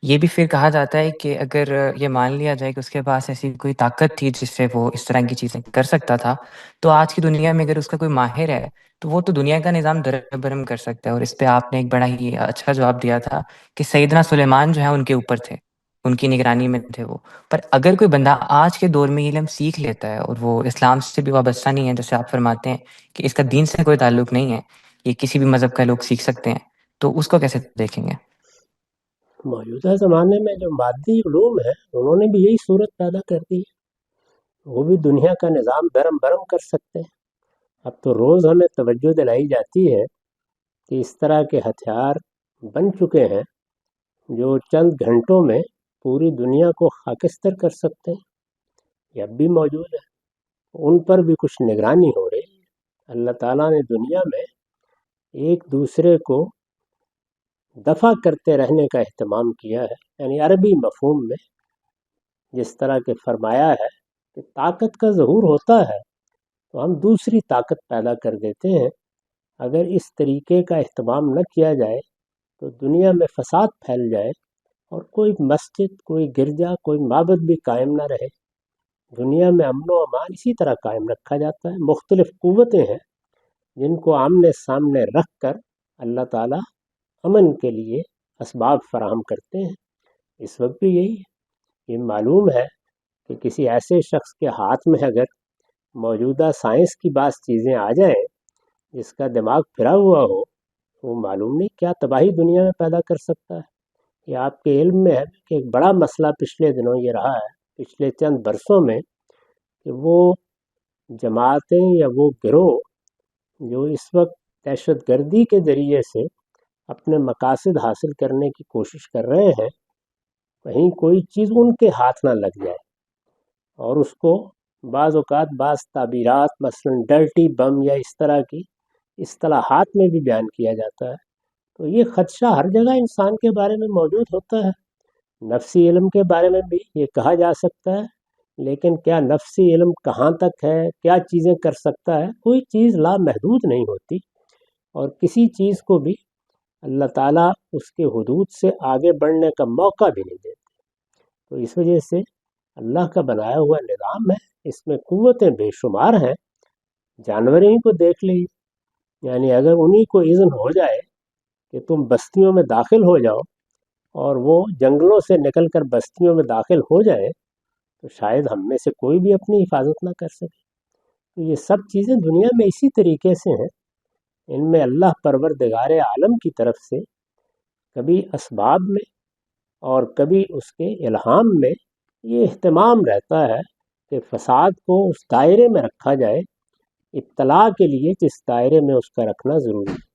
یہ بھی پھر کہا جاتا ہے کہ اگر یہ مان لیا جائے کہ اس کے پاس ایسی کوئی طاقت تھی جس سے وہ اس طرح کی چیزیں کر سکتا تھا، تو آج کی دنیا میں اگر اس کا کوئی ماہر ہے تو وہ تو دنیا کا نظام دربرم کر سکتا ہے۔ اور اس پہ آپ نے ایک بڑا ہی اچھا جواب دیا تھا کہ سیدنا سلیمان جو ہے ان کے اوپر تھے، ان کی نگرانی میں تھے وہ۔ پر اگر کوئی بندہ آج کے دور میں علم سیکھ لیتا ہے اور وہ اسلام سے بھی وابستہ نہیں ہے، جیسے آپ فرماتے ہیں کہ اس کا دین سے کوئی تعلق نہیں ہے، یہ کسی بھی مذہب کا لوگ سیکھ سکتے ہیں، تو اس کو کیسے دیکھیں گے؟ موجودہ زمانے میں جو مادی علوم ہے انہوں نے بھی یہی صورت پیدا کر دی ہے، وہ بھی دنیا کا نظام درم برم کر سکتے ہیں۔ اب تو روز ہمیں توجہ دلائی جاتی ہے کہ اس طرح کے ہتھیار بن چکے ہیں جو چند گھنٹوں میں پوری دنیا کو خاکستر کر سکتے ہیں، یہ اب بھی موجود ہے، ان پر بھی کچھ نگرانی ہو رہی ہے۔ اللہ تعالیٰ نے دنیا میں ایک دوسرے کو دفع کرتے رہنے کا اہتمام کیا ہے، یعنی عربی مفہوم میں جس طرح کہ فرمایا ہے کہ طاقت کا ظہور ہوتا ہے تو ہم دوسری طاقت پیدا کر دیتے ہیں۔ اگر اس طریقے کا اہتمام نہ کیا جائے تو دنیا میں فساد پھیل جائے اور کوئی مسجد، کوئی گرجا، کوئی معبد بھی قائم نہ رہے۔ دنیا میں امن و امان اسی طرح قائم رکھا جاتا ہے۔ مختلف قوتیں ہیں جن کو آمنے سامنے رکھ کر اللہ تعالیٰ امن کے لیے اسباب فراہم کرتے ہیں۔ اس وقت بھی یہی ہے۔ یہ معلوم ہے کہ کسی ایسے شخص کے ہاتھ میں اگر موجودہ سائنس کی بعض چیزیں آ جائیں جس کا دماغ پھرا ہوا ہو، وہ معلوم نہیں کیا تباہی دنیا میں پیدا کر سکتا ہے۔ یہ آپ کے علم میں ہے کہ ایک بڑا مسئلہ پچھلے دنوں یہ رہا ہے، پچھلے چند برسوں میں، کہ وہ جماعتیں یا وہ گروہ جو اس وقت دہشت گردی کے ذریعے سے اپنے مقاصد حاصل کرنے کی کوشش کر رہے ہیں، کہیں کوئی چیز ان کے ہاتھ نہ لگ جائے، اور اس کو بعض اوقات بعض تعبیرات مثلا ڈرٹی بم یا اس طرح کی اصطلاحات میں بھی بیان کیا جاتا ہے۔ تو یہ خدشہ ہر جگہ انسان کے بارے میں موجود ہوتا ہے۔ نفسی علم کے بارے میں بھی یہ کہا جا سکتا ہے، لیکن کیا نفسی علم کہاں تک ہے، کیا چیزیں کر سکتا ہے؟ کوئی چیز لامحدود نہیں ہوتی، اور کسی چیز کو بھی اللہ تعالیٰ اس کے حدود سے آگے بڑھنے کا موقع بھی نہیں دیتے۔ تو اس وجہ سے اللہ کا بنایا ہوا نظام ہے، اس میں قوتیں بے شمار ہیں۔ جانور ہی کو دیکھ لیجیے، یعنی اگر انہی کو اذن ہو جائے کہ تم بستیوں میں داخل ہو جاؤ اور وہ جنگلوں سے نکل کر بستیوں میں داخل ہو جائے تو شاید ہم میں سے کوئی بھی اپنی حفاظت نہ کر سکے۔ تو یہ سب چیزیں دنیا میں اسی طریقے سے ہیں، ان میں اللہ پروردگار عالم کی طرف سے کبھی اسباب میں اور کبھی اس کے الہام میں یہ اہتمام رہتا ہے کہ فساد کو اس دائرے میں رکھا جائے، اطلاع کے لیے جس دائرے میں اس کا رکھنا ضروری ہے۔